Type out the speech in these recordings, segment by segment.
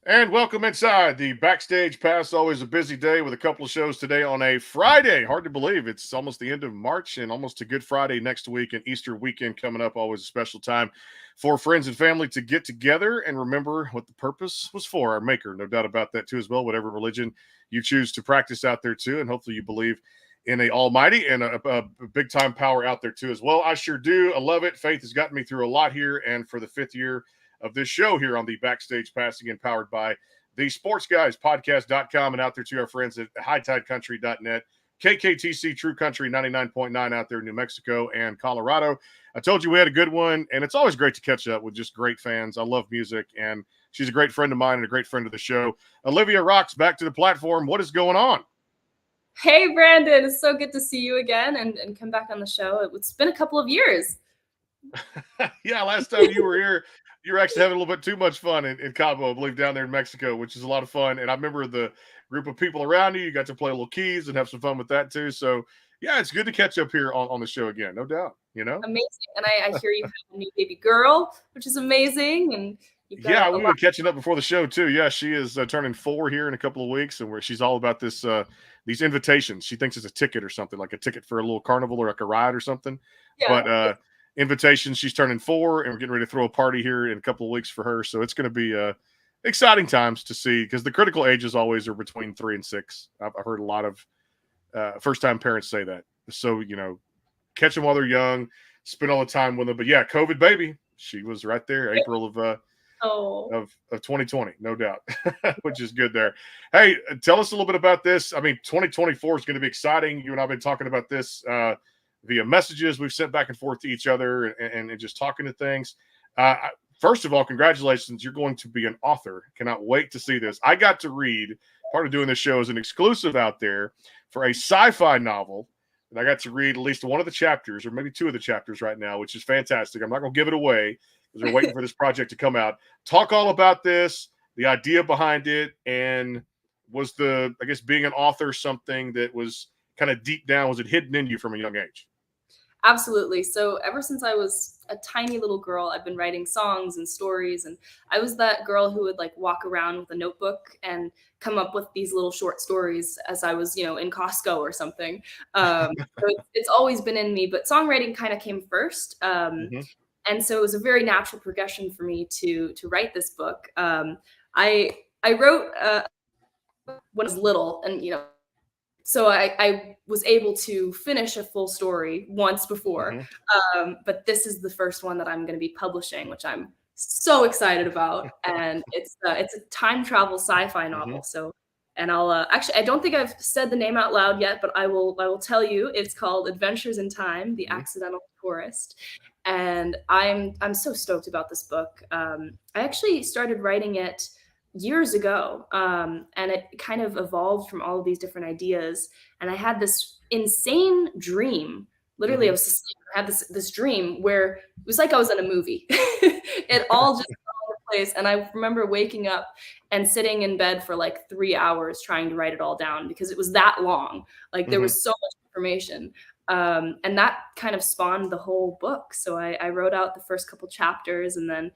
And welcome inside the Backstage Pass. Always a busy day with a couple of shows today on a Friday. Hard to believe it's almost the end of March and almost a Good Friday next week, and Easter weekend coming up. Always a special time for friends and family to get together and remember what the purpose was for, our Maker. No doubt about that, too, as well. Whatever religion you choose to practice out there, too. And hopefully you believe in a almighty and a big time power out there, too, as well. I sure do. I love it. Faith has gotten me through a lot here. And for the fifth year of this show here on the Backstage Pass, again powered by the Sports Guys Podcast.com and out there to our friends at HighTideCountry.net, KKTC True Country 99.9 out there in New Mexico and Colorado. I told you we had a good one, and it's always great to catch up with just great fans. I love music, and she's a great friend of mine and a great friend of the show. Olivia Rox, back to the platform. What is going on? Hey, Brandon. It's so good to see you again and come back on the show. It's been a couple of years. Yeah, last time you were here, you were actually having a little bit too much fun in Cabo, I believe, down there in Mexico, which is a lot of fun. And I remember the group of people around you. You got to play a little keys and have some fun with that too. So yeah, it's good to catch up here on the show again, no doubt. Amazing. And I hear you have a new baby girl, which is amazing. And you've got we've been catching up before the show too. Yeah, she is turning 4 here in a couple of weeks, and where she's all about this these invitations. She thinks it's a ticket or something, like a ticket for a little carnival or like a ride or something. Yeah. But invitations. She's turning 4, and we're getting ready to throw a party here in a couple of weeks for her. So it's going to be exciting times to see, because the critical ages always are between 3 and 6. I've heard a lot of first-time parents say that. So, catch them while they're young, spend all the time with them. But yeah, COVID baby, she was right there, April of 2020, no doubt, which is good there. Hey, tell us a little bit about this. I mean, 2024 is going to be exciting. You and I have been talking about this via messages we've sent back and forth to each other and just talking to things. First of all, congratulations. You're going to be an author. Cannot wait to see this. I got to read, part of doing this show is an exclusive out there for a sci-fi novel. And I got to read at least one of the chapters, or maybe 2 of the chapters right now, which is fantastic. I'm not going to give it away because we're waiting for this project to come out. Talk all about this, the idea behind it, and was being an author something that was kind of deep down, was it hidden in you from a young age? Absolutely. So ever since I was a tiny little girl, I've been writing songs and stories. And I was that girl who would walk around with a notebook and come up with these little short stories as I was, in Costco or something. So it's always been in me, but songwriting kind of came first. And so it was a very natural progression for me to write this book. I wrote when I was little, and so I was able to finish a full story once before, but this is the first one that I'm going to be publishing, which I'm so excited about. And it's a time travel sci-fi novel. So, and I'll actually, I don't think I've said the name out loud yet, but I will tell you. It's called Adventures in Time: The Accidental Tourist. And I'm so stoked about this book. I actually started writing it years ago, and it kind of evolved from all of these different ideas. And I had this insane dream. Literally, I had this dream where it was like I was in a movie. It all just fell into place. And I remember waking up and sitting in bed for 3 hours trying to write it all down, because it was that long. There was so much information. And that kind of spawned the whole book. So I wrote out the first couple chapters, and then,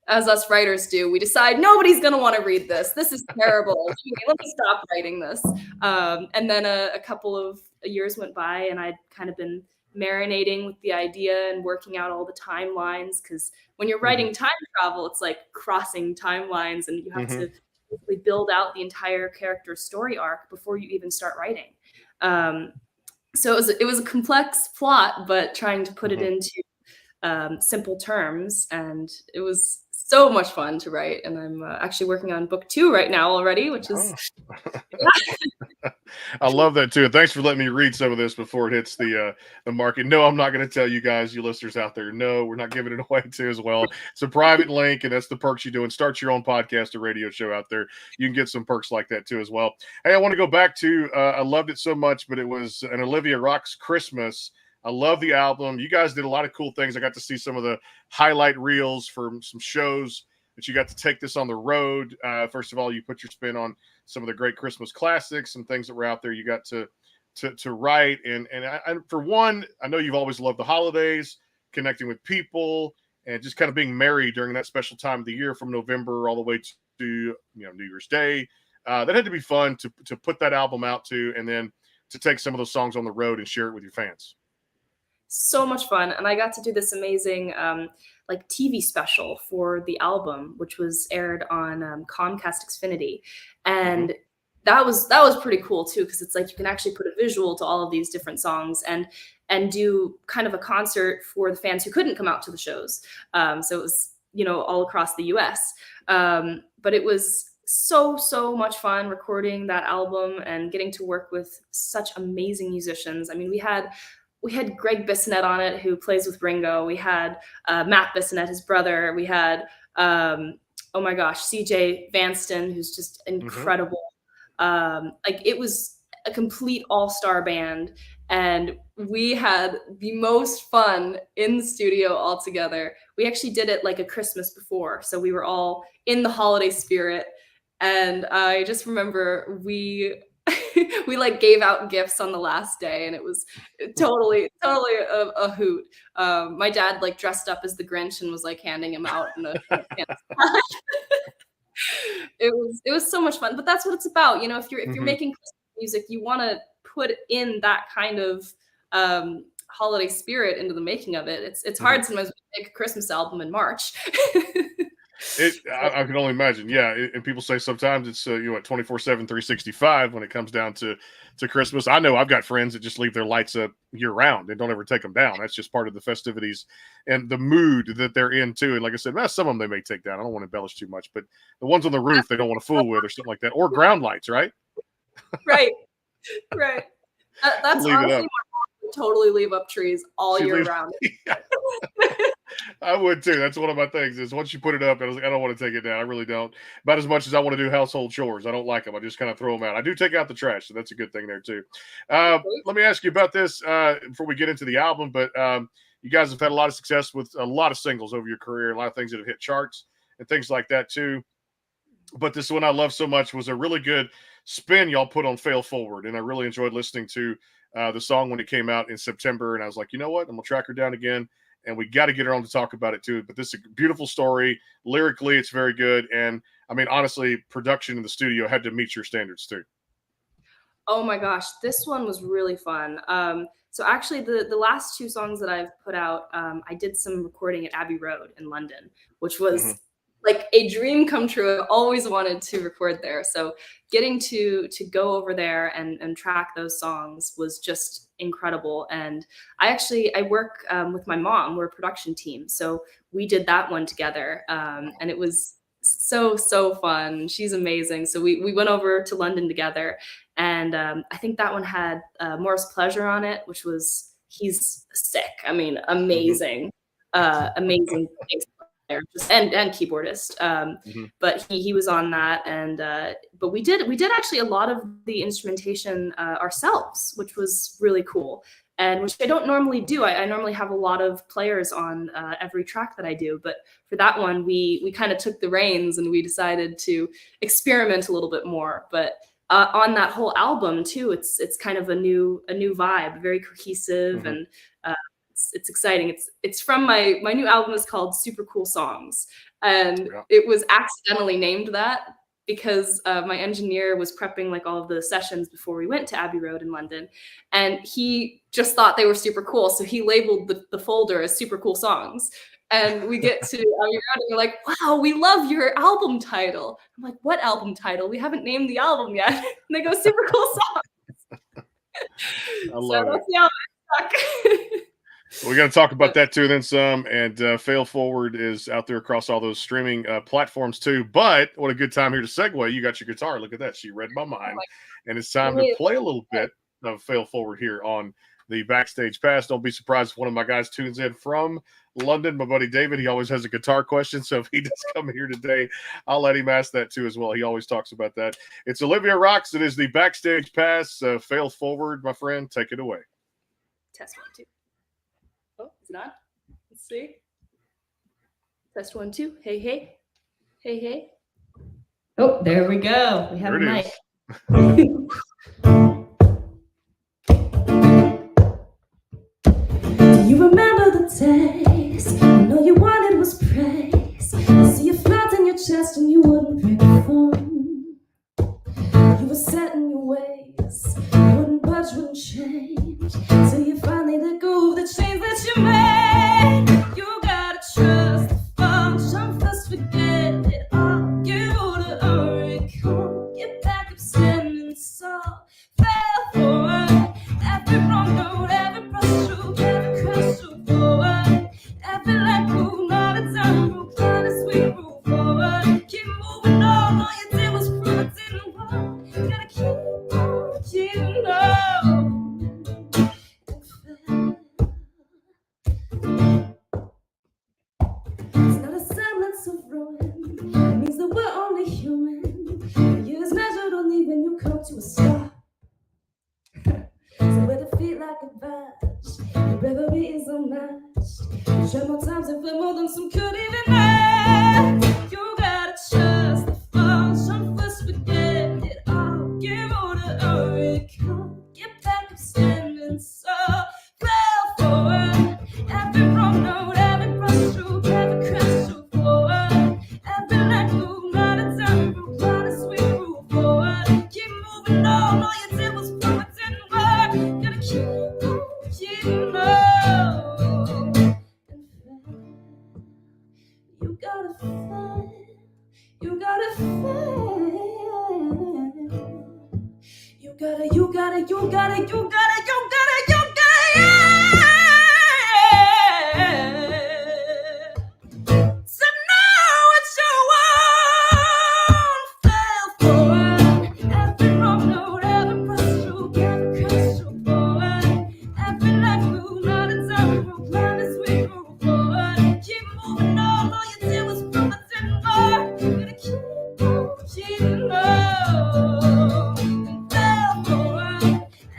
as us writers do, we decide nobody's going to want to read this. This is terrible. Let me stop writing this. And then a couple of years went by, and I'd kind of been marinating with the idea and working out all the timelines, because when you're writing time travel, it's like crossing timelines, and you have to basically build out the entire character's story arc before you even start writing. So it was a complex plot, but trying to put it into simple terms, and it was so much fun to write. And I'm actually working on book 2 right now already, which is I love that too. Thanks for letting me read some of this before it hits the market. No, I'm not going to tell you guys, you listeners out there. No, we're not giving it away too as well. It's a private link, and that's the perks you do. And start your own podcast or radio show out there. You can get some perks like that too as well. Hey, I want to go back to I loved it so much, but it was an Olivia Rox Christmas. I love the album. You guys did a lot of cool things. I got to see some of the highlight reels from some shows that you got to take this on the road. First of all, you put your spin on some of the great Christmas classics, some things that were out there you got to write. And for one, I know you've always loved the holidays, connecting with people, and just kind of being merry during that special time of the year from November all the way to New Year's Day. That had to be fun to put that album out to, and then to take some of those songs on the road and share it with your fans. So much fun, and I got to do this amazing like TV special for the album, which was aired on Comcast Xfinity, and that was pretty cool too, because it's like you can actually put a visual to all of these different songs and do kind of a concert for the fans who couldn't come out to the shows. So it was all across the U.S. But it was so much fun recording that album and getting to work with such amazing musicians. I mean, we had Greg Bissonette on it, who plays with Ringo. We had Matt Bissonette, his brother. We had, oh my gosh, CJ Vanston, who's just incredible. Like, it was a complete all-star band. And we had the most fun in the studio all together. We actually did it like a Christmas before. So we were all in the holiday spirit. And I just remember we like gave out gifts on the last day, and it was totally a hoot. My dad like dressed up as the Grinch and was like handing him out in a it was so much fun. But that's what it's about, if you're making Christmas music, you want to put in that kind of holiday spirit into the making of it. It's hard sometimes to make a Christmas album in March. I can only imagine. Yeah. And people say sometimes it's, 24/7, 365 when it comes down to Christmas. I know I've got friends that just leave their lights up year round and don't ever take them down. That's just part of the festivities and the mood that they're in too. And like I said, some of them they may take down. I don't want to embellish too much, but the ones on the roof, they don't want to fool with or something like that, or ground lights, right? Right. That's honestly my mom would totally leave up trees all year round. Yeah. I would too. That's one of my things is once you put it up, I was like, I don't want to take it down. I really don't. About as much as I want to do household chores. I don't like them. I just kind of throw them out. I do take out the trash, so that's a good thing there too. Let me ask you about this before we get into the album, but you guys have had a lot of success with a lot of singles over your career, a lot of things that have hit charts and things like that too. But this one I love so much was a really good spin y'all put on Fail Forward, and I really enjoyed listening to the song when it came out in September, and I was like, you know what? I'm going to track her down again. And we got to get her on to talk about it too. But this is a beautiful story. Lyrically, it's very good. And I mean, honestly, production in the studio had to meet your standards too. Oh my gosh, this one was really fun. So actually, the last two songs that I've put out, I did some recording at Abbey Road in London, which was like a dream come true. I've always wanted to record there. So getting to go over there and track those songs was just incredible. And I work with my mom. We're a production team. So we did that one together. And it was so fun. She's amazing. So we went over to London together. And I think that one had Morris Pleasure on it, which was, he's sick. I mean, amazing, amazing bass player and keyboardist. But he was on that. And but we did actually a lot of the instrumentation ourselves, which was really cool. And which I don't normally do. I normally have a lot of players on every track that I do. But for that one, we kind of took the reins and we decided to experiment a little bit more. But on that whole album too, it's kind of a new vibe, very cohesive, and it's exciting. It's from my new album is called Super Cool Songs, and it was accidentally named that because my engineer was prepping like all of the sessions before we went to Abbey Road in London, and he just thought they were super cool, so he labeled the folder as Super Cool Songs. And we get to Abbey Road and they're like, wow, we love your album title. I'm like, what album title? We haven't named the album yet. And they go, Super Cool Songs. I love that's the album. We got to talk about that too, then some. And Fail Forward is out there across all those streaming platforms too. But what a good time here to segue. You got your guitar. Look at that. She read my mind. And it's time to play a little bit of Fail Forward here on the Backstage Pass. Don't be surprised if one of my guys tunes in from London. My buddy David, he always has a guitar question. So if he does come here today, I'll let him ask that too as well. He always talks about that. It's Olivia Rox. It is the Backstage Pass. Fail Forward, my friend. Take it away. Test 1, 2. Oh, is it on? Let's see. Test 1, 2. Hey, hey. Hey, hey. Oh, there we go. We have a mic. Do you remember the taste? You know you wanted was praise. I see you flat in your chest and you wouldn't pick a phone. You were set in your ways, you wouldn't budge, wouldn't change, till you finally let go of the chains that you made. You gotta trust the function, first forget it all. You would already come, get back up standing, so fell forward. Every wrong note, every prostitute, every crash through forward. Every light move, not a time move, not a sweet move forward. Keep moving on, all you did was prove it didn't work. Gotta keep on, keeping on. It's not a semblance of ruin, it means that we're only human. Years measured only when you come to a stop. So with the feet like a badge, the bravery is unmatched. You try more times and feel more than some could even match. You gotta trust the function, first forget it all. Give order or it come, get back up standing, so fell forward. Every wrong note, every prostitute, every crash through forward. Every night move, not a time move, not a sweet move forward. Keep moving on, all you did was prove it didn't work. Gotta keep on, keeping on. You gotta fail, you gotta fail. You gotta, you gotta, you gotta, you gotta, you gotta, you gotta, yeah. So know what you want, fell forward. Every wrong note, every prostitute, every crash through forward. Every life move, not a time move, not a sweet move forward. Keep moving on, all you did was prove it didn't work. Gotta keep on, keeping on. Fell forward.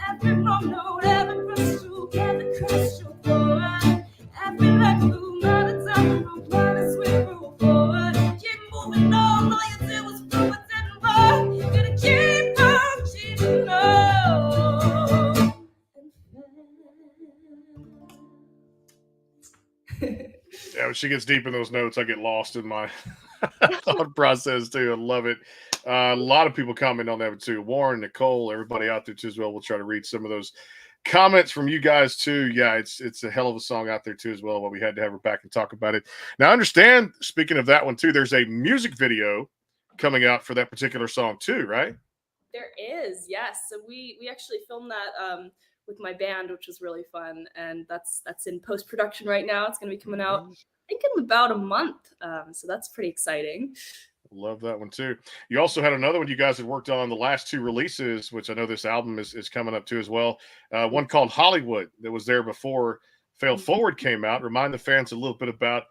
Every wrong note, every prostitute, every crash through forward. Every life move, not a time move, not a sweet move forward. Keep moving on, all you did was prove it didn't work. Gotta keep on, keeping on. Yeah, when she gets deep in those notes, I get lost in my thought process too. I love it. A lot of people comment on that too. Warren, Nicole, everybody out there too as well. We'll try to read some of those comments from you guys too. Yeah, it's a hell of a song out there too as well. But we had to have her back and talk about it. Now, I understand. Speaking of that one too, there's a music video coming out for that particular song too, right? There is, yes. So we actually filmed that with my band, which was really fun, and that's in post production right now. It's going to be coming out, I think, in about a month. So that's pretty exciting. Love that one too. You also had another one you guys had worked on the last two releases, which I know this album is coming up too as well. One called Hollywood that was there before Fail Forward came out. Remind the fans a little bit about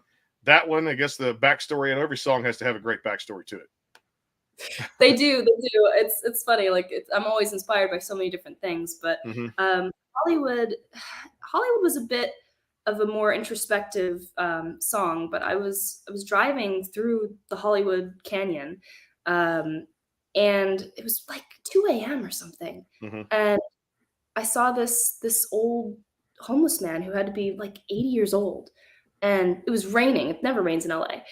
that one. I guess the backstory, and every song has to have a great backstory to it. They do. It's funny. Like I'm always inspired by so many different things, but Hollywood was a bit of a more introspective song. But I was driving through the Hollywood Canyon, and it was like 2 a.m. or something, and I saw this old homeless man who had to be like 80 years old, and it was raining. It never rains in LA.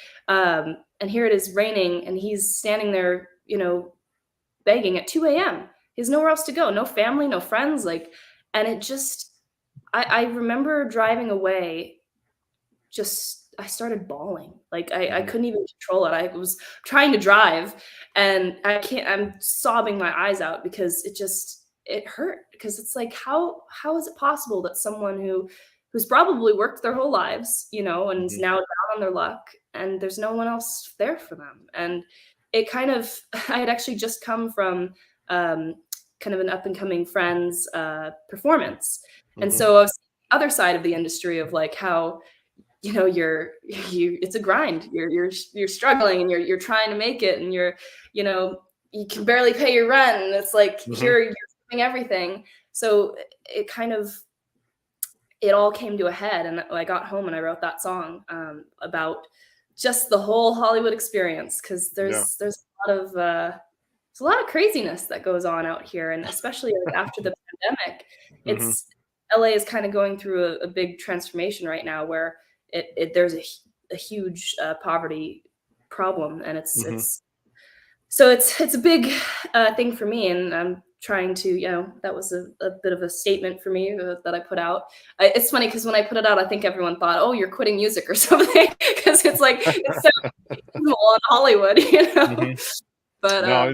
And here it is raining, and he's standing there, begging at 2 a.m. He has nowhere else to go, no family, no friends. And it just, I remember driving away, I started bawling. I couldn't even control it. I was trying to drive, and I'm sobbing my eyes out because it hurt. Because it's like, how is it possible that someone who's probably worked their whole lives, and is now down on their luck, and there's no one else there for them. And it kind of, I had actually just come from kind of an up and coming Friends performance. And so I was the other side of the industry of like how, it's a grind. You're struggling, and you're trying to make it, and you can barely pay your rent. And it's like, you're doing everything. So it kind of, it all came to a head, and I got home and I wrote that song about just the whole Hollywood experience, because there's a lot of craziness that goes on out here, and especially like after the pandemic, LA is kind of going through a big transformation right now, where there's a a huge poverty problem, and Mhm. it's a big thing for me, and I'm trying to, that was a bit of a statement for me that I put out. It's funny because when I put it out, I think everyone thought, "Oh, you're quitting music or something," because it's like it's so evil in Hollywood, Mhm. But No,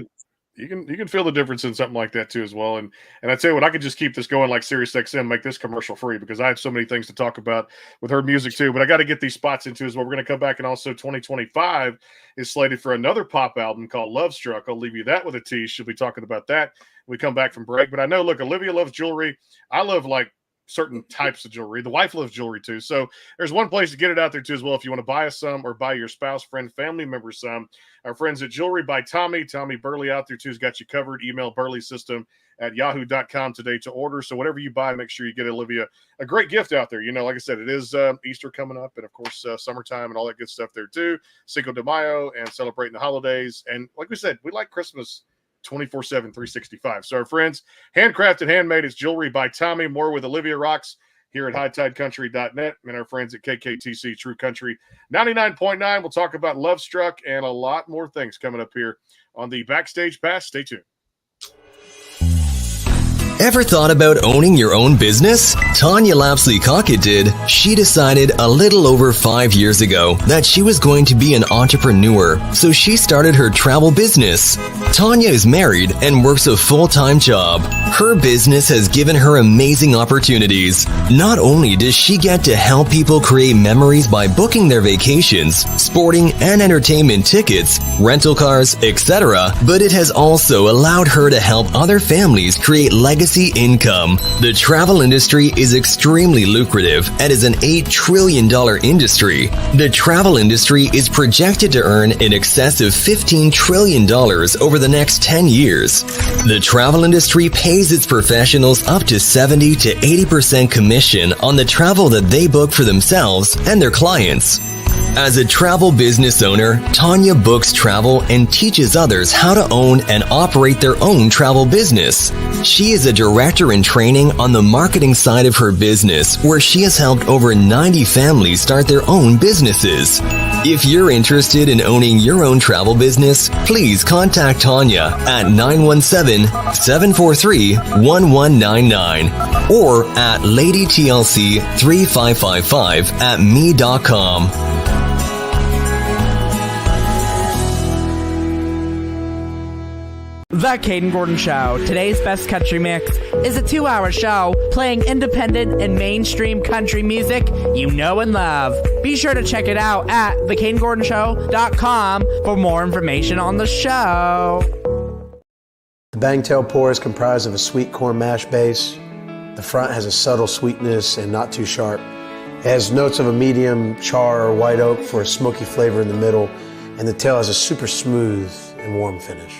you can feel the difference in something like that too as well. And I tell you what, I could just keep this going like SiriusXM, make this commercial free because I have so many things to talk about with her music too. But I got to get these spots into as well. We're going to come back, and also 2025 is slated for another pop album called Love Struck. I'll leave you that with a tease. She'll be talking about that when we come back from break. But I know, look, Olivia loves jewelry. I love like certain types of jewelry. The wife loves jewelry too. So there's one place to get it out there too as well. If you want to buy us some or buy your spouse, friend, family member some, our friends at Jewelry by Tommy Burley out there too has got you covered. Email Burley System at yahoo.com today to order. So whatever you buy, make sure you get Olivia a great gift out there. Like I said, it is Easter coming up, and of course summertime and all that good stuff there too. Cinco de Mayo and celebrating the holidays. And like we said, we like Christmas 24/7, 365. So our friends, handcrafted, handmade, is Jewelry by Tommy. More with Olivia Rox here at hightidecountry.net and our friends at KKTC True Country 99.9. We'll talk about Love Struck and a lot more things coming up here on the Backstage Pass. Stay tuned. Ever thought about owning your own business? Tanya Lapsley-Cockett did. She decided a little over 5 years ago that she was going to be an entrepreneur, so she started her travel business. Tanya is married and works a full-time job. Her business has given her amazing opportunities. Not only does she get to help people create memories by booking their vacations, sporting and entertainment tickets, rental cars, etc., but it has also allowed her to help other families create legacy income. The travel industry is extremely lucrative and is an $8 trillion industry. The travel industry is projected to earn in excess of $15 trillion over the next 10 years. The travel industry pays its professionals up to 70 to 80% commission on the travel that they book for themselves and their clients. As a travel business owner, Tanya books travel and teaches others how to own and operate their own travel business. She is a director in training on the marketing side of her business, where she has helped over 90 families start their own businesses. If you're interested in owning your own travel business, please contact Tanya at 917-743-1199 or at ladytlc3555@me.com. The Caden Gordon Show. Today's best country mix is a 2-hour show playing independent and mainstream country music you know and love. Be sure to check it out at thecadengordonshow.com for more information on the show. The Bangtail Pour is comprised of a sweet corn mash base. The front has a subtle sweetness and not too sharp. It has notes of a medium char or white oak for a smoky flavor in the middle, and the tail has a super smooth and warm finish.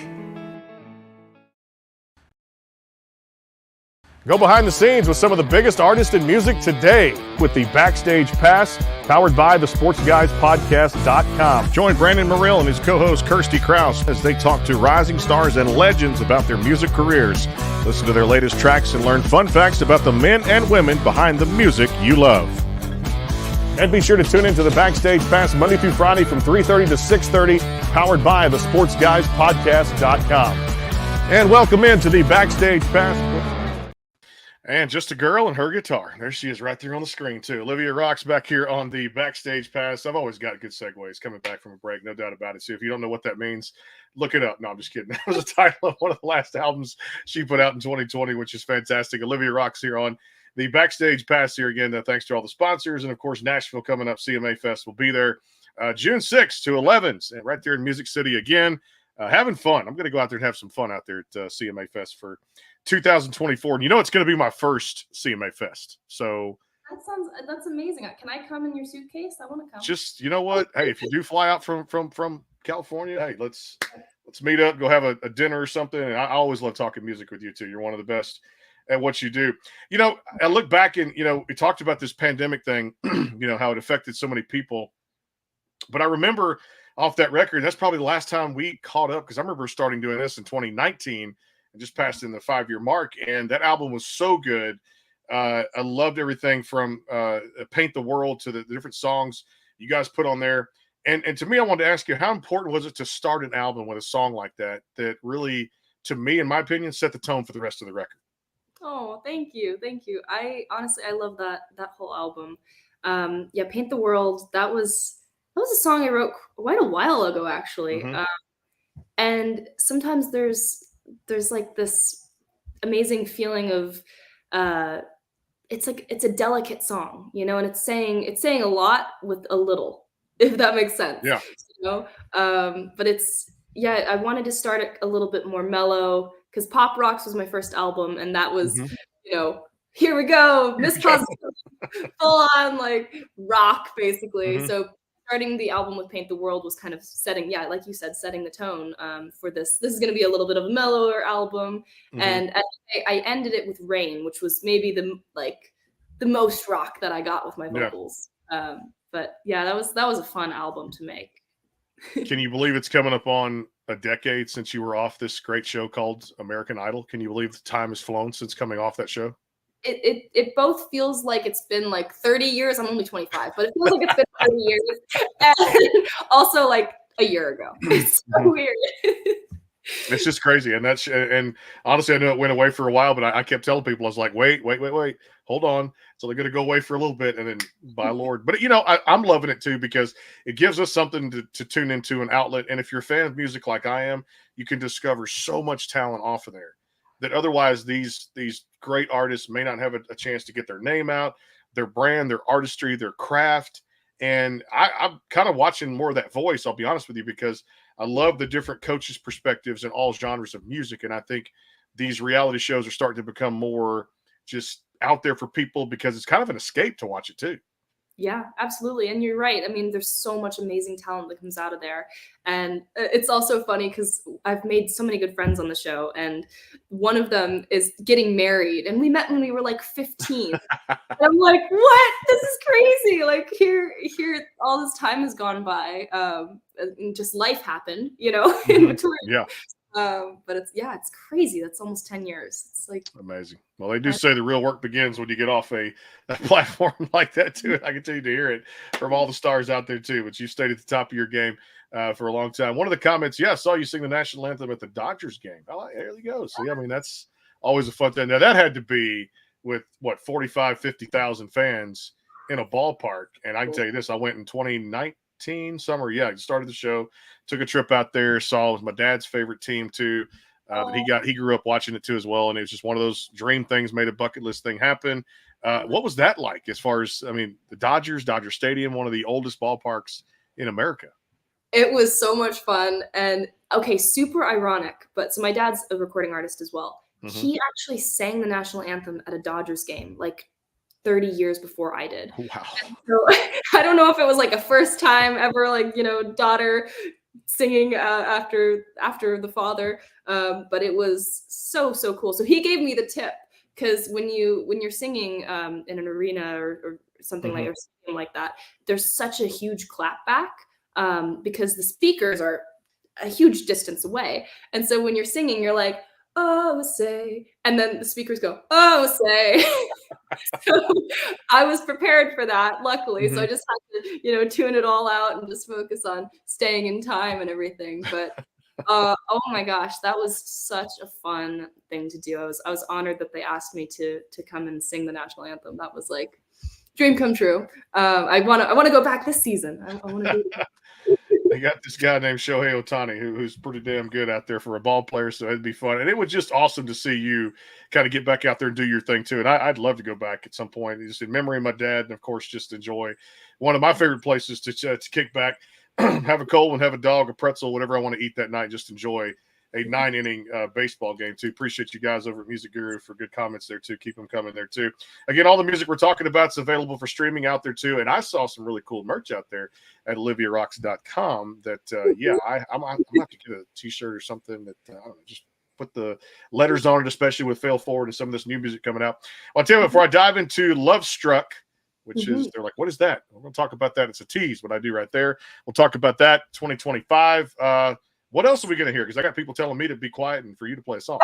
Go behind the scenes with some of the biggest artists in music today with the Backstage Pass, powered by the SportsGuysPodcast.com. Join Brandon Morrill and his co-host Kirsty Krause as they talk to rising stars and legends about their music careers. Listen to their latest tracks and learn fun facts about the men and women behind the music you love. And be sure to tune into the Backstage Pass Monday through Friday from 3:30 to 6:30, powered by the SportsGuysPodcast.com. And welcome into the Backstage Pass. And just a girl and her guitar. There she is right there on the screen, too. Olivia Rox back here on the Backstage Pass. I've always got good segues coming back from a break, no doubt about it. So if you don't know what that means, look it up. No, I'm just kidding. That was the title of one of the last albums she put out in 2020, which is fantastic. Olivia Rox here on the Backstage Pass here again. Thanks to all the sponsors. And, of course, Nashville coming up. CMA Fest will be there June 6th to 11th. And right there in Music City again. Having fun. I'm going to go out there and have some fun out there at CMA Fest for 2024. And it's going to be my first CMA Fest. So that's amazing. Can I come in your suitcase? I want to come. Just, you know what? Hey, if you do fly out from California, hey, let's meet up, go have a dinner or something. And I always love talking music with you too. You're one of the best at what you do. I look back and, we talked about this pandemic thing, how it affected so many people. But I remember off that record, that's probably the last time we caught up, because I remember starting doing this in 2019 and just passed in the 5-year mark. And that album was so good. I loved everything from Paint the World to the different songs. you guys put on there. And to me, I wanted to ask you, how important was it to start an album with a song like that really, to me, in my opinion, set the tone for the rest of the record? Oh, thank you. Thank you. I honestly, I love that whole album. Yeah, Paint the World, that was a song I wrote quite a while ago, actually. Mhm. And sometimes there's like this amazing feeling of it's like it's a delicate song, you know, and it's saying a lot with a little, if that makes sense. Yeah. You know? But it's, yeah, I wanted to start it a little bit more mellow because Pop Rocks was my first album, and that was, Mhm. you know, here we go, Miss Positive, full on like rock, basically. Mhm. So starting the album with Paint the World was kind of setting, yeah, like you said, setting the tone for this. This is going to be a little bit of a mellower album, Mhm. and I ended it with Rain, which was maybe the most rock that I got with my Yeah. vocals. But yeah, that was a fun album to make. Can you believe it's coming up on a decade since you were off this great show called American Idol? Can you believe the time has flown since coming off that show? It both feels like it's been like 30 years. I'm only 25, but it feels like it's been 30 years. And also like a year ago. It's so weird. It's just crazy. And honestly, I know it went away for a while, but I kept telling people, I was like, wait, hold on. It's only going to go away for a little bit. And then by Lord, but I'm loving it too, because it gives us something to tune into, an outlet. And if you're a fan of music like I am, you can discover so much talent off of there that otherwise these great artists may not have a chance to get their name out, their brand, their artistry, their craft. And I'm kind of watching more of that voice, I'll be honest with you, because I love the different coaches' perspectives in all genres of music. And I think these reality shows are starting to become more just out there for people, because it's kind of an escape to watch it too. Yeah, absolutely. And you're right. I mean, there's so much amazing talent that comes out of there. And it's also funny because I've made so many good friends on the show, and one of them is getting married. And we met when we were like 15. And I'm like, what? This is crazy. Like here, all this time has gone by. And just life happened, you know, in between. Yeah. But it's crazy. That's almost 10 years. It's like amazing. Well, they do say the real work begins when you get off a platform like that too. And I continue to hear it from all the stars out there too. But you stayed at the top of your game for a long time. One of the comments, I saw you sing the national anthem at the Dodgers game. Oh, there you go. See, I mean, that's always a fun thing. Now that had to be with 45, 50,000 fans in a ballpark. And I can tell you this, I went in 2019 summer. Yeah, I started the show, took a trip out there, saw it was my dad's favorite team too. That he grew up watching it too as well, and it was just one of those dream things, made a bucket list thing happen. What was that like? As far as, I mean, the Dodger Stadium, one of the oldest ballparks in America. It was so much fun, and okay, super ironic. But so my dad's a recording artist as well. Mhm. He actually sang the national anthem at a Dodgers game like 30 years before I did. Wow. So I don't know if it was like a first time ever, like, you know, daughter singing after the father, but it was so cool. So he gave me the tip, because when you're singing in an arena or something like, or something like that, there's such a huge clap back because the speakers are a huge distance away, and so when you're singing, you're like, oh say, and then the speakers go, oh say. So I was prepared for that, luckily. So I just had to, you know, tune it all out and just focus on staying in time and everything. But oh my gosh, that was such a fun thing to do. I was honored that they asked me to come and sing the national anthem. That was like dream come true. I want to go back this season. I want to do it. They got this guy named Shohei Ohtani who's pretty damn good out there for a ball player, so it'd be fun. And it was just awesome to see you kind of get back out there and do your thing too. And I'd love to go back at some point, just in memory of my dad, and of course just enjoy one of my favorite places to kick back, have a cold one, have a dog, a pretzel, whatever I want to eat that night. Just enjoy a 9-inning baseball game too. Appreciate you guys over at Music Guru for good comments there too. Keep them coming there too. Again, all the music we're talking about is available for streaming out there too. And I saw some really cool merch out there at oliviarox.com that I'm gonna have to get a t-shirt or something that I don't know, just put the letters on it, especially with Fail Forward and some of this new music coming out. I'll tell you, before I dive into Love Struck, which is, they're like, what is that? We're going to talk about that. It's a tease, what I do right there. We'll talk about that 2025. What else are we going to hear? Because I got people telling me to be quiet and for you to play a song.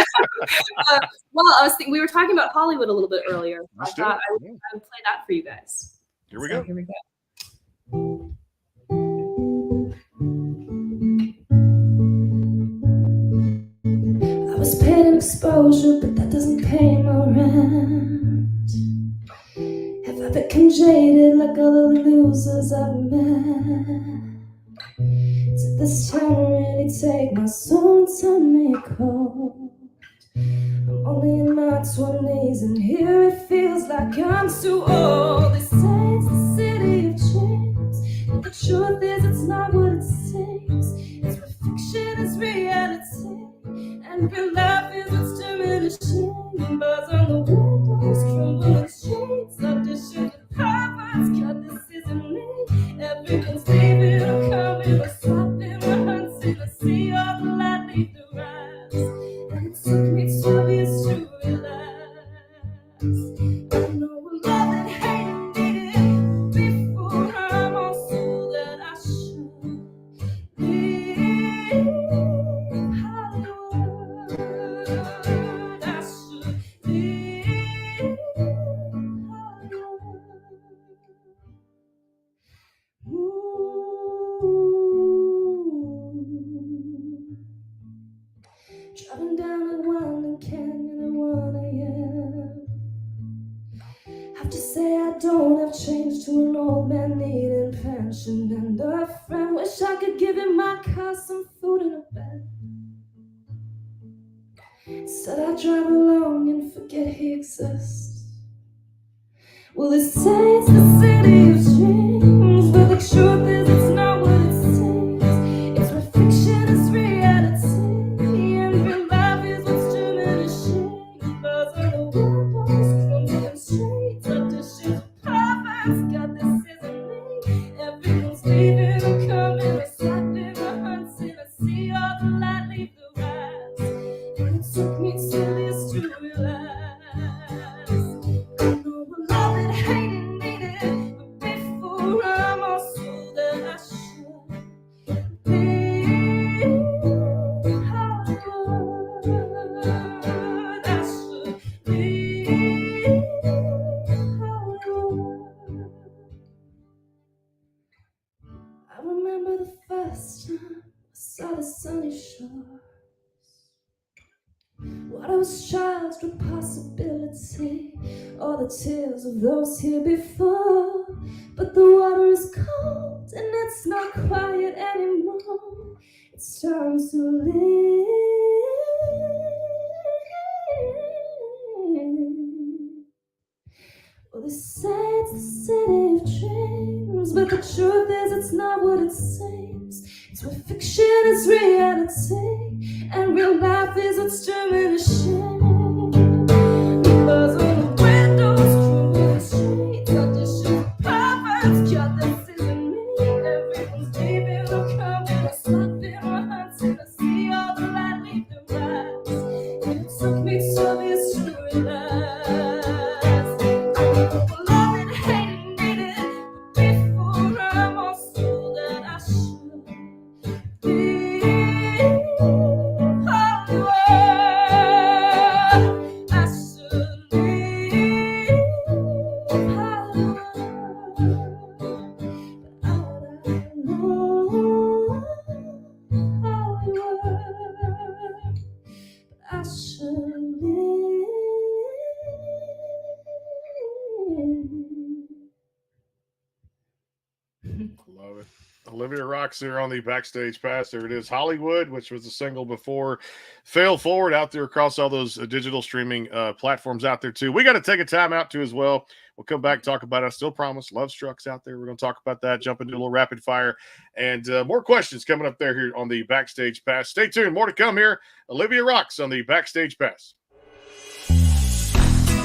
Well, I was thinking, we were talking about Hollywood a little bit earlier. I thought I would play that for you guys. Here we go. Here we go. exposure, but that doesn't pay my rent. Have I become jaded like all the losers I've met? Did this town really take my soul and turn me cold? I'm only in my 20s and here it feels like I'm too old. They say it's the city of dreams, but the truth is it's not what it seems. It's where fiction is reality, and real life is what's diminishing. Bars on the windows, crumbling streets, auditions with perverts. God, this isn't me. Everyone's leaving or coming or stopping or hunting. I see all the light leave the rise, and it took me 12 years to realize. I know a love and hate and needed before I'm also that I should leave Hollywood. I should leave Hollywood. Driving down a winding canyon at 1 a.m. Have to say I don't have change to an old man needing pension and a friend. Wish I could give him my car, some food and a bed. Instead I drive along and forget he exists. Well, they say it's the city of dreams, but the truth is it's not what it seems. It's where fiction is reality, and real life is what's diminishing. Bars on the windows, crumbling streets, auditions with perverts. God, this isn't me. Everyone's leaving or coming or stopping or hunting. I see all the light leave the rise, and it took me 2 years to realize. I know a love and hate and needed, but before I'm also that I should leave Hollywood. I should leave Hollywood. I remember the first time I saw the sunny shore. What I was charged with possibility, all the tears of those here before. But the water is cold and it's not quiet anymore. It's time to leave. Well, they say it's the city of dreams, but the truth is it's not what it seems. It's where fiction is reality, and real life is what's diminishing. Bars on the windows, crumbling streets, auditions with perverts. God, this isn't me. Everyone's leaving or coming or stopping or hunting. I see all the light leave the rise, and it took me 12 years to realize. Love and hate and needed, but before I'm also that I should leave Hollywood. I should leave Hollywood. But I know Hollywood. But I should leave. Love it. Olivia Rox there on the Backstage Pass. There it is. Hollywood, which was a single before Fail Forward, out there across all those digital streaming platforms out there too. We got to take a time out too as well. We'll come back and talk about it. I still promise Love Struck's out there. We're going to talk about that, jump into a little rapid fire, and more questions coming up there here on the Backstage Pass. Stay tuned. More to come here. Olivia Rox on the Backstage Pass.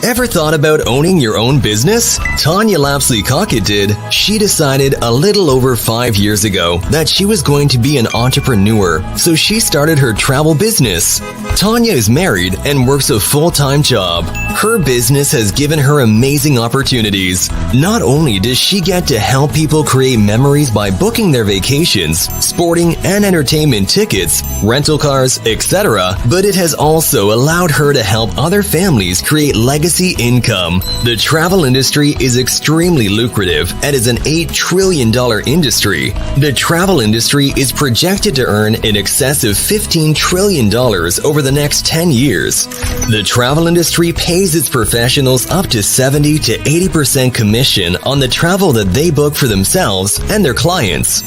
Ever thought about owning your own business? Tanya Lapsley-Cockett did. She decided a little over 5 years ago that she was going to be an entrepreneur, so she started her travel business. Tanya is married and works a full-time job. Her business has given her amazing opportunities. Not only does she get to help people create memories by booking their vacations, sporting and entertainment tickets, rental cars, etc., but it has also allowed her to help other families create legacy income. The travel industry is extremely lucrative and is an $8 trillion industry. The travel industry is projected to earn in excess of $15 trillion over the next 10 years. The travel industry pays its professionals up to 70 to 80% commission on the travel that they book for themselves and their clients.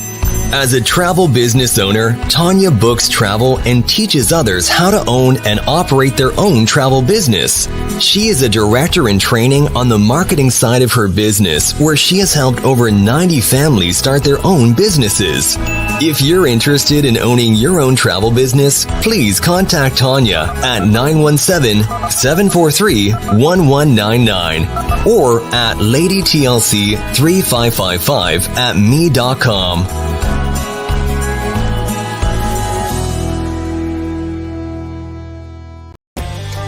As a travel business owner, Tanya books travel and teaches others how to own and operate their own travel business. She is a director in training on the marketing side of her business, where she has helped over 90 families start their own businesses. If you're interested in owning your own travel business, please contact Tanya at 917-743-1199 or at ladytlc3555@me.com.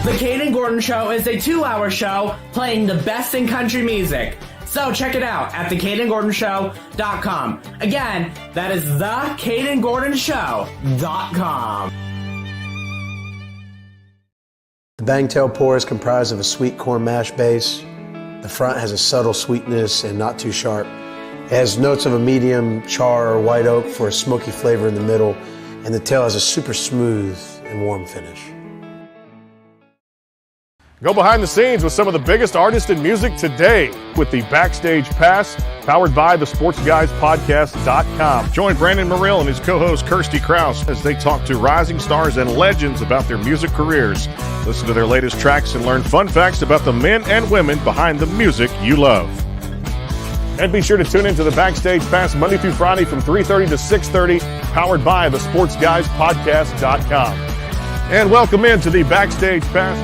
The Kate and Gordon Show is a 2-hour show playing the best in country music. So check it out at thecateandgordonshow.com. Again, that is thecateandgordonshow.com. The bangtail pour is comprised of a sweet corn mash base. The front has a subtle sweetness and not too sharp. It has notes of a medium char or white oak for a smoky flavor in the middle, and the tail has a super smooth and warm finish. Go behind the scenes with some of the biggest artists in music today with the Backstage Pass, powered by the SportsGuysPodcast.com. Join Brandon Morrill and his co-host Kirsty Krause as they talk to rising stars and legends about their music careers. Listen to their latest tracks and learn fun facts about the men and women behind the music you love. And be sure to tune into the Backstage Pass Monday through Friday from 3:30 to 6:30, powered by the SportsGuysPodcast.com. And welcome into the Backstage Pass.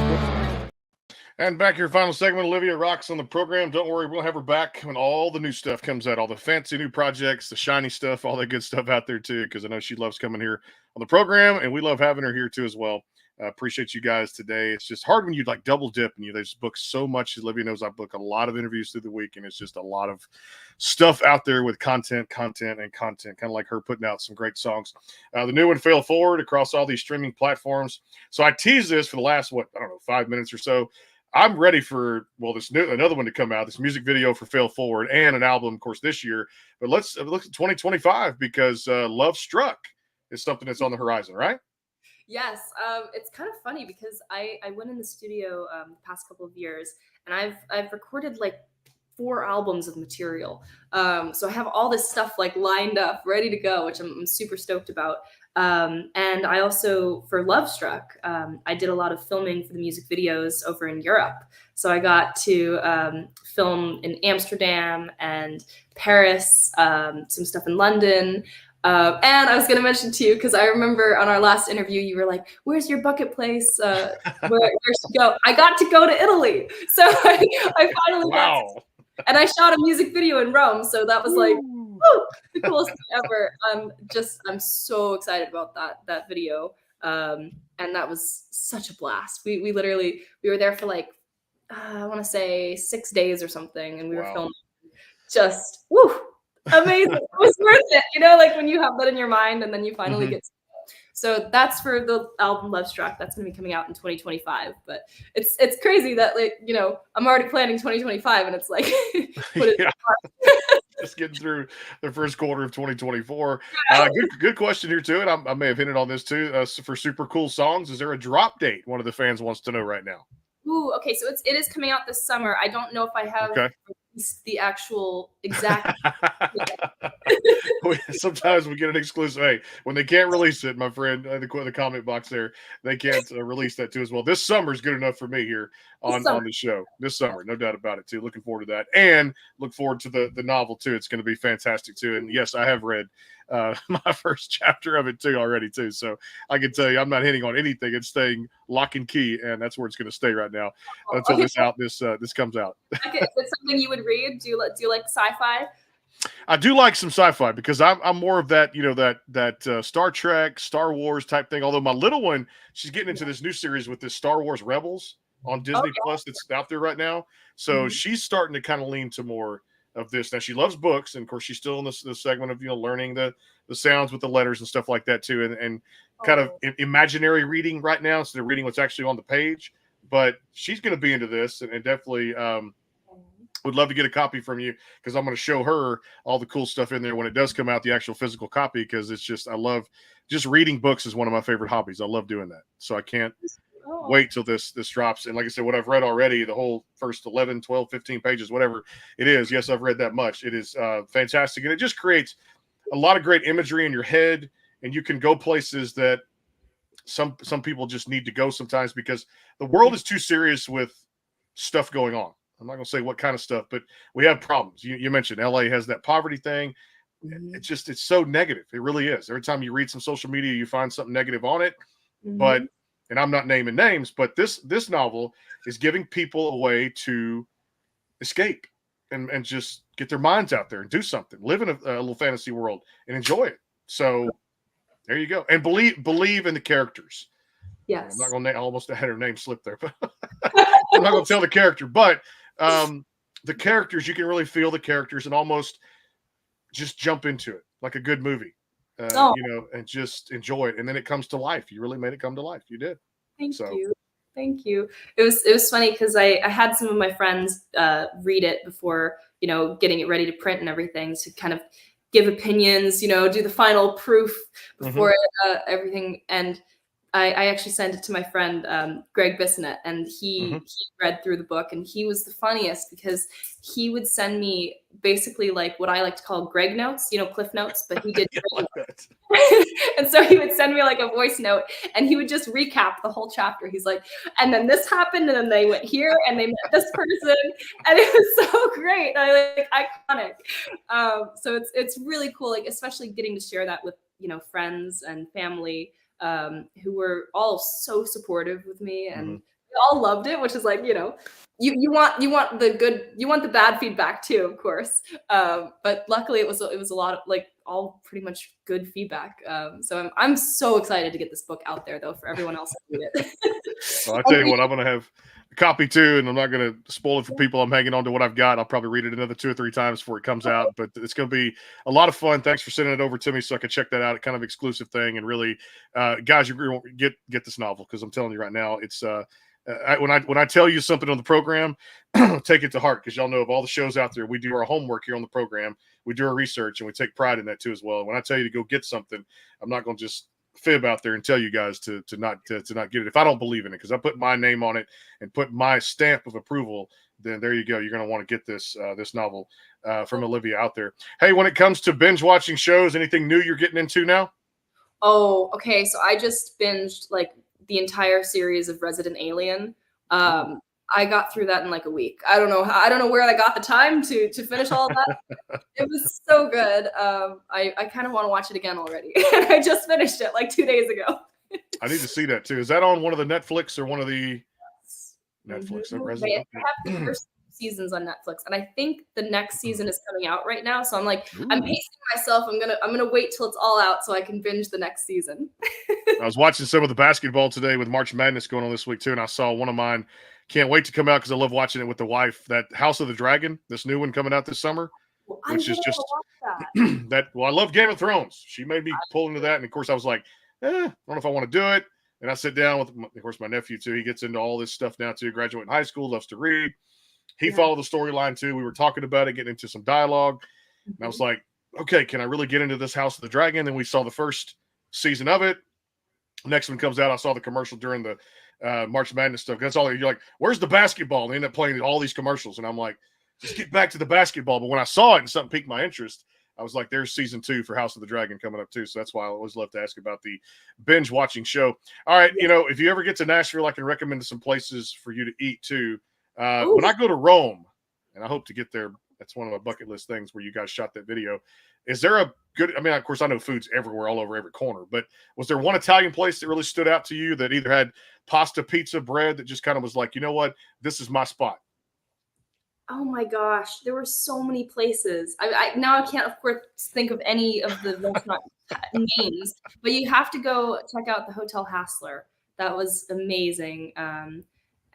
And back here, final segment, Olivia Rox on the program. Don't worry, we'll have her back when all the new stuff comes out, all the fancy new projects, the shiny stuff, all that good stuff out there too, because I know she loves coming here on the program, and we love having her here too as well. Appreciate you guys today. It's just hard when you like double dip and they just book so much. Olivia knows I book a lot of interviews through the week, and it's just a lot of stuff out there with content, kind of like her putting out some great songs. The new one, Fail Forward, across all these streaming platforms. So I teased this for the last, 5 minutes or so. I'm ready for, another one to come out, this music video for Fail Forward, and an album, of course, this year. But let's look at 2025, because Love Struck is something that's on the horizon, right? Yes, it's kind of funny because I went in the studio the past couple of years, and I've recorded like 4 albums of material. So I have all this stuff like lined up, ready to go, which I'm super stoked about. And I also, for Love Struck, I did a lot of filming for the music videos over in Europe. So I got to film in Amsterdam and Paris, some stuff in London. And I was going to mention to you, because I remember on our last interview, you were like, where's your bucket place? Where should you go? I got to go to Italy. So I finally got to, and I shot a music video in Rome. So that was like, the coolest thing ever. I'm so excited about that video. And that was such a blast. We were there for like, I want to say 6 days or something. And we were filming just, amazing. It was worth it. Like when you have that in your mind and then you finally get. So that's for the album Love Struck. That's going to be coming out in 2025. But it's crazy that I'm already planning 2025 and it's like just getting through the first quarter of 2024. Good question here too, and I may have hinted on this too. For super cool songs, is there a drop date? One of the fans wants to know right now. Ooh, okay. So it is coming out this summer. I don't know if I have the actual exact. Sometimes we get an exclusive. Hey, when they can't release it, my friend, the comment box there, they can't release that too as well. This summer is good enough for me here on the show. This summer, no doubt about it too. Looking forward to that, and look forward to the novel too. It's going to be fantastic too. And yes, I have read my first chapter of it too already too. So I can tell you, I'm not hitting on anything. It's staying lock and key, and that's where it's going to stay right now until this comes out. Okay, is it something you would read? Do you like sci-fi? I do like some sci-fi because I'm more of that, that Star Trek, Star Wars type thing. Although my little one, she's getting into this new series with this Star Wars Rebels. on Disney yeah. Plus that's out there right now. So she's starting to kind of lean to more of this. Now she loves books, and of course she's still in this segment of learning the sounds with the letters and stuff like that too, and kind of imaginary reading right now instead of reading what's actually on the page. But she's going to be into this, and definitely would love to get a copy from you, because I'm going to show her all the cool stuff in there when it does come out, the actual physical copy, because it's just, I love just reading books is one of my favorite hobbies. I love doing that. So I can't wait till this drops. And like I said, what I've read already, the whole first 11, 12, 15 pages, whatever it is. Yes, I've read that much. It is fantastic. And it just creates a lot of great imagery in your head, and you can go places that some people just need to go sometimes, because the world is too serious with stuff going on. I'm not going to say what kind of stuff, but we have problems. You mentioned LA has that poverty thing. It's so negative. It really is. Every time you read some social media, you find something negative on it. But, and I'm not naming names, but this novel is giving people a way to escape and just get their minds out there and do something, live in a little fantasy world and enjoy it. So there you go. And believe in the characters. Yes. I'm not going to almost had her name slip there, but I'm not going to tell the character, but the characters, you can really feel the characters and almost just jump into it like a good movie, and just enjoy it. And then it comes to life. You really made it come to life. You did. Thank you. It was funny because I had some of my friends read it before, getting it ready to print and everything, to kind of give opinions, do the final proof before everything. And I actually sent it to my friend, Greg Bissonette, and he read through the book, and he was the funniest because he would send me basically like what I like to call Greg notes, Cliff notes, but he did. And so he would send me like a voice note, and he would just recap the whole chapter. He's like, and then this happened, and then they went here and they met this person, and it was so great. Iconic. So it's really cool, like especially getting to share that with, friends and family, who were all so supportive with me, and they all loved it, which is like, you want the good, you want the bad feedback too, of course. But luckily it was a lot of like all pretty much good feedback. So I'm so excited to get this book out there though, for everyone else to read it. Well, I tell you what, I'm going to have a copy too, and I'm not going to spoil it for people. I'm hanging on to what I've got. I'll probably read it another 2 or 3 times before it comes out, but it's going to be a lot of fun. Thanks for sending it over to me so I can check that out. Kind of exclusive thing, and really, guys, you get this novel, because I'm telling you right now, it's when I tell you something on the program, take it to heart, because y'all know of all the shows out there, we do our homework here on the program, we do our research, and we take pride in that too as well. When I tell you to go get something, I'm not going to just fib out there and tell you guys to not get it if I don't believe in it, because I put my name on it and put my stamp of approval. Then there you go. You're going to want to get this novel from Olivia out there. Hey, when it comes to binge watching shows, anything new you're getting into now? Oh, okay. So I just binged like the entire series of Resident Alien. I got through that in like a week. I don't know where I got the time to finish all of that. It was so good. I kind of want to watch it again already. I just finished it like 2 days ago. I need to see that too. Is that on one of the Netflix or one of the Netflix? They have the first seasons on Netflix, and I think the next season is coming out right now. So I'm like, I'm pacing myself. I'm gonna wait till it's all out so I can binge the next season. I was watching some of the basketball today with March Madness going on this week too, and I saw one of mine. Can't wait to come out because I love watching it with the wife. That House of the Dragon, this new one coming out this summer, which is just that. Well, I love Game of Thrones. She made me pull into that, and of course I was like, I don't know if I want to do it. And I sit down with, of course, my nephew too. He gets into all this stuff now too. Graduating high school, loves to read. He followed the storyline too. We were talking about it, getting into some dialogue, and I was like, okay, can I really get into this House of the Dragon? Then we saw the first season of it. Next one comes out. I saw the commercial during the March Madness stuff. That's all. You're like, where's the basketball? And they end up playing all these commercials, and I'm like, just get back to the basketball. But when I saw it and something piqued my interest, I was like, there's season 2 for House of the Dragon coming up too. So that's why I always love to ask about the binge watching show. All right, if you ever get to Nashville, I can recommend some places for you to eat too. When I go to Rome, and I hope to get there, that's one of my bucket list things where you guys shot that video. Is there a good, of course I know food's everywhere, all over every corner, but was there one Italian place that really stood out to you that either had pasta, pizza, bread that just kind of was like, you know what, this is my spot? Oh my gosh, there were so many places. Now I can't, of course, think of any of the restaurant names, but you have to go check out the Hotel Hassler. That was amazing.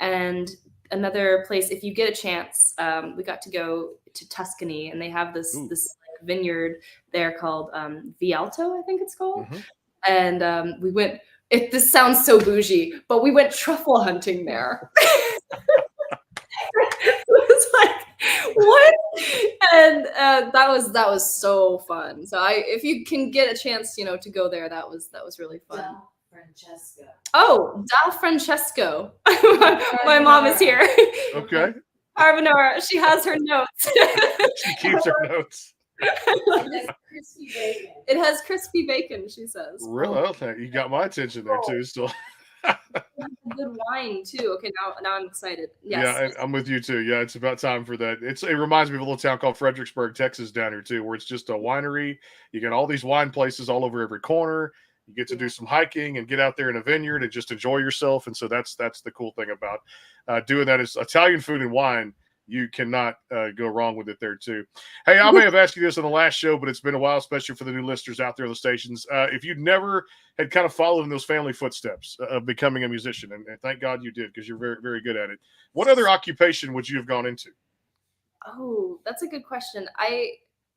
And another place, if you get a chance, we got to go to Tuscany, and they have this like, vineyard there called Vialto, I think it's called. And we went. This sounds so bougie, but we went truffle hunting there. It was like, what? And that was so fun. So if you can get a chance, to go there, that was really fun. Del Francesco. Oh, Dal Francesco. My mom is here. Okay. Arvinora, she has her notes. She keeps her notes. It has crispy bacon. It has crispy bacon, she says. Really? Oh, you got my attention there too. Still. Good wine too. Okay, now I'm excited. Yes. Yeah, I'm with you too. Yeah, it's about time for that. It reminds me of a little town called Fredericksburg, Texas, down here too, where it's just a winery. You got all these wine places all over every corner. You get to do some hiking and get out there in a vineyard and just enjoy yourself. And so that's the cool thing about doing that is Italian food and wine. You cannot go wrong with it there too. Hey, I may have asked you this on the last show, but it's been a while, especially for the new listeners out there on the stations. If you never had kind of followed in those family footsteps of becoming a musician, and thank God you did because you're very, very good at it. What other occupation would you have gone into? Oh, that's a good question.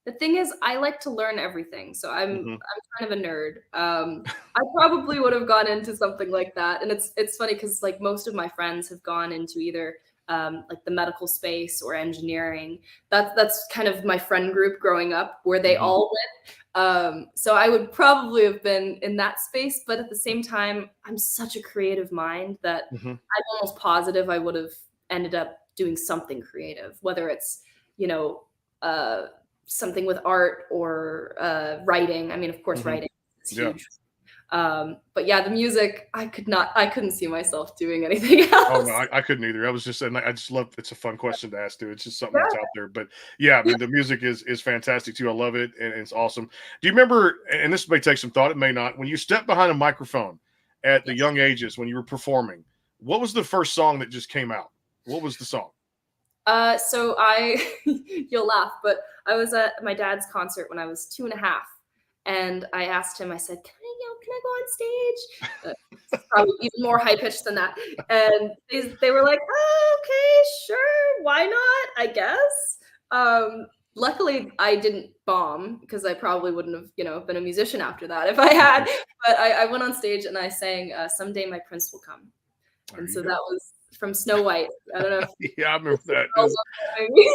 The thing is, I like to learn everything, so I'm kind of a nerd. I probably would have gone into something like that, and it's funny because like most of my friends have gone into either like the medical space or engineering. That's kind of my friend group growing up where they all went. So I would probably have been in that space, but at the same time, I'm such a creative mind that I'm almost positive I would have ended up doing something creative, whether it's, something with art or writing. I mean, of course, writing is huge. But yeah, the music, I couldn't see myself doing anything else. Oh no, I couldn't either. I just love, it's a fun question to ask too. It's just something that's out there. But yeah, I mean, the music is fantastic too. I love it. And it's awesome. Do you remember, and this may take some thought, it may not, when you stepped behind a microphone at the young ages, when you were performing, what was the first song that just came out? What was the song? So you'll laugh, but I was at my dad's concert when I was 2.5. And I asked him, I said, can I go on stage? Probably even more high pitched than that. And they were like, oh, okay, sure. Why not? I guess. Luckily, I didn't bomb because I probably wouldn't have, been a musician after that if I had. But I went on stage and I sang Someday My Prince Will Come. And so that was from Snow White. I don't know. Yeah, I remember that.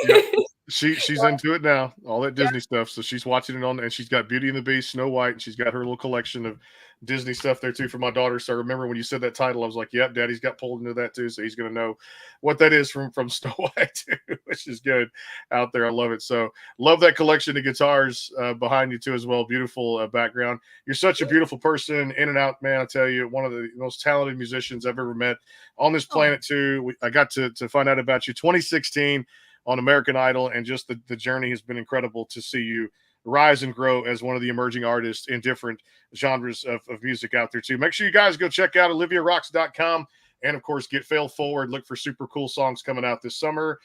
Yeah. She's into it now, all that Disney stuff. So she's watching it and she's got Beauty and the Beast, Snow White, and she's got her little collection of Disney stuff there too for my daughter. So I remember when you said that title, I was like, yep, Daddy's got pulled into that too. So he's going to know what that is from Snow White too, which is good out there. I love it. So love that collection of guitars behind you too as well. Beautiful background. You're such a beautiful person, in and out, man. I tell you, one of the most talented musicians I've ever met on this planet too. I got to find out about you 2016 on American Idol, and just the journey has been incredible to see you rise and grow as one of the emerging artists in different genres of music out there too. Make sure you guys go check out oliviarox.com and of course get Fail Forward. Look for super cool songs coming out this summer.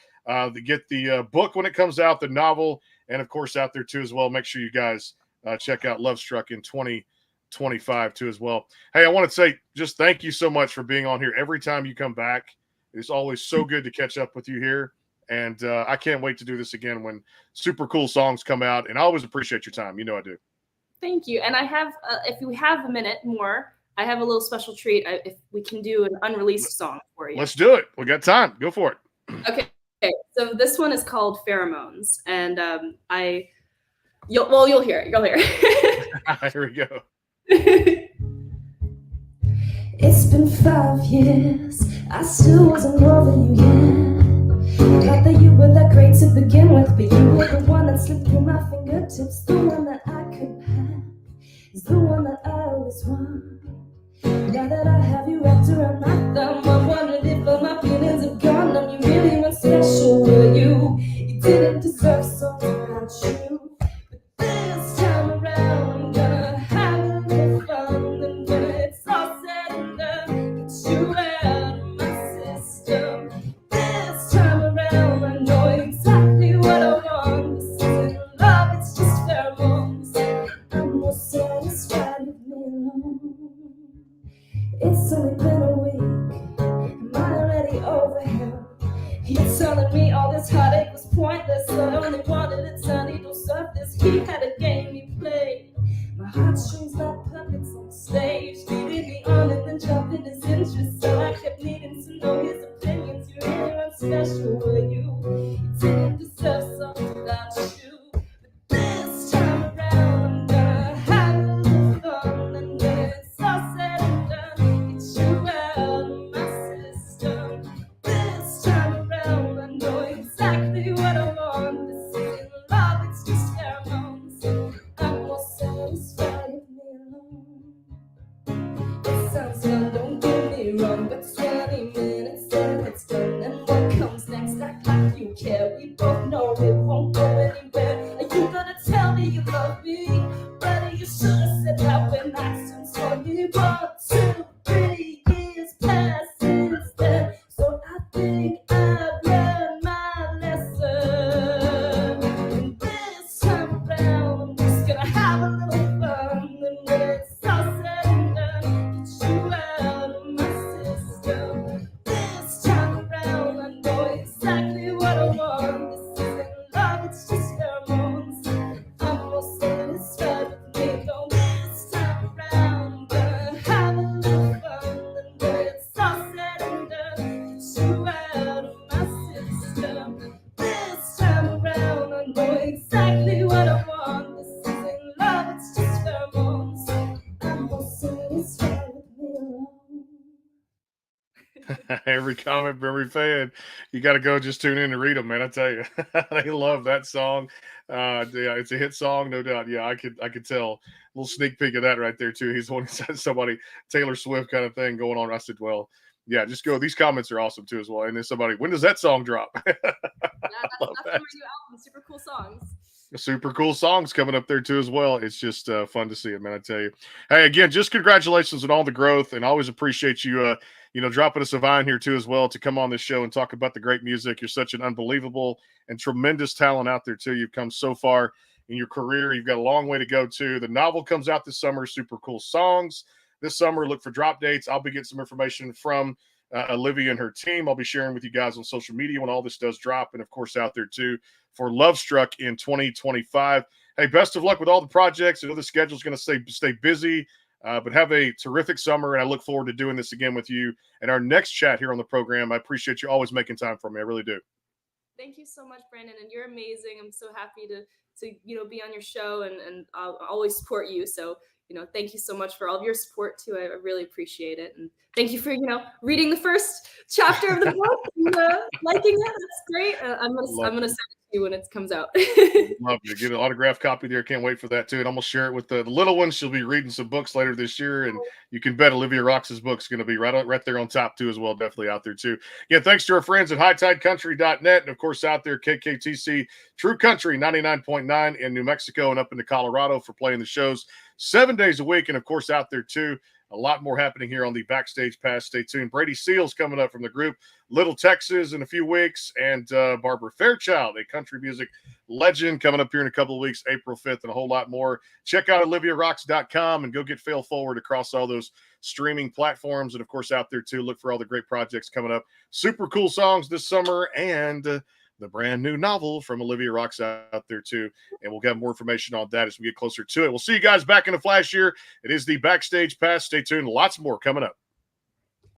Get the book when it comes out, the novel, and of course out there too as well. Make sure you guys check out Love Struck in 2025 too as well. Hey, I want to say just thank you so much for being on here every time you come back. It's always so good to catch up with you here. And I can't wait to do this again when super cool songs come out. And I always appreciate your time. You know I do. Thank you. And I have, if we have a minute more, I have a little special treat. If we can do an unreleased song for you. Let's do it. We got time. Go for it. Okay. So this one is called Pheromones. And you'll hear it. You'll hear it. Here we go. It's been 5 years. I still wasn't over you yet. Not that you were that great to begin with, but you were the one that slipped through my fingertips. The one that I could have is the one that I always want. Now that I have you wrapped around my thumb, I'm wondering if all my feelings have gone numb. You really weren't special, were you? You didn't deserve something about you. But this time around, I'm gonna have a little fun. And when it's all said and done, get you out of my system. This time around, I know exactly what I want. This isn't love, it's just pheromones. I'm more satisfied with me alone. It's only been a week. Am I already over? He's telling me all this heartache was pointless. I only wanted a tiny dose of this. He had a game he played. My heartstrings like puppets on stage, leading me on and then jumping his interest. So I kept needing to know his opinions. You really weren't special, were you? You didn't deserve something without you. But this time around, I'm gonna have a little fun. And when it's all said and done, get you out of my system. This time around, I know exactly what I want. This isn't love, it's just pheromones. I'm more satisfied with me alone. It sounds fun, don't get me wrong, but 20 minutes and it's done. And what comes next? Act like you care. We both know it won't go anywhere. Are you gonna tell me you love me? Brother, you should have said that when accents told me 1, 2, 3 years past since then. So I think I've learned my lesson. And this time around, I'm just gonna have a little fun. And when it's all said and done, get you out of my system. This time around, I know exactly what I want. This isn't love, it's just pheromones. I'm more satisfied with me, though. This time around, I'm gonna have a little fun. And when it's all said and done, get you out of my system. This time around, I know exactly what I want. This isn't love, it's just pheromones. I'm more satisfied with me alone. Every comment from every fan, you got to go just tune in and read them, man. I tell you, they love that song. Yeah, it's a hit song, no doubt. Yeah, I could tell. A little sneak peek of that right there too. He's the one who said somebody Taylor Swift kind of thing going on. I said, well, yeah, just go. These comments are awesome too as well. And then somebody, when does that song drop? Yeah, that's love from that. my new album, Super Cool Songs. Super cool songs coming up there too as well. It's just fun to see it, man. I tell you. Hey, again, just congratulations on all the growth, and I always appreciate you, dropping us a vine here too as well to come on this show and talk about the great music. You're such an unbelievable and tremendous talent out there too. You've come so far in your career. You've got a long way to go too. The novel comes out this summer. Super cool songs this summer. Look for drop dates. I'll be getting some information from Olivia and her team. I'll be sharing with you guys on social media when all this does drop, and of course out there too for Love Struck in 2025. Hey, best of luck with all the projects. I know the schedule's going to stay busy, but have a terrific summer, and I look forward to doing this again with you and our next chat here on the program. I appreciate you always making time for me. I really do. Thank you so much, Brandon, and you're amazing. I'm so happy to be on your show, and I'll always support you. So thank you so much for all of your support too. I really appreciate it, and thank you for reading the first chapter of the book and liking it. That's great. I'm gonna send it to you when it comes out. Love to get an autographed copy there. Can't wait for that too. And I'm gonna share it with the little one. She'll be reading some books later this year, and you can bet Olivia Rox's book's going to be right there on top too as well. Definitely out there too. Yeah, thanks to our friends at HighTideCountry.net, and of course out there KKTC True Country 99.9 in New Mexico and up into Colorado for playing the shows 7 days a week, and of course out there too. A lot more happening here on the Backstage Pass. Stay tuned. Brady Seals coming up from the group Little Texas in a few weeks, and Barbara Fairchild, a country music legend, coming up here in a couple of weeks, April 5th, and a whole lot more. Check out OliviaRox.com and go get Fail Forward across all those streaming platforms. And, of course, out there, too, look for all the great projects coming up. Super cool songs this summer, and the brand new novel from Olivia Rox out there too. And we'll get more information on that as we get closer to it. We'll see you guys back in a flash here. It is the Backstage Pass. Stay tuned. Lots more coming up.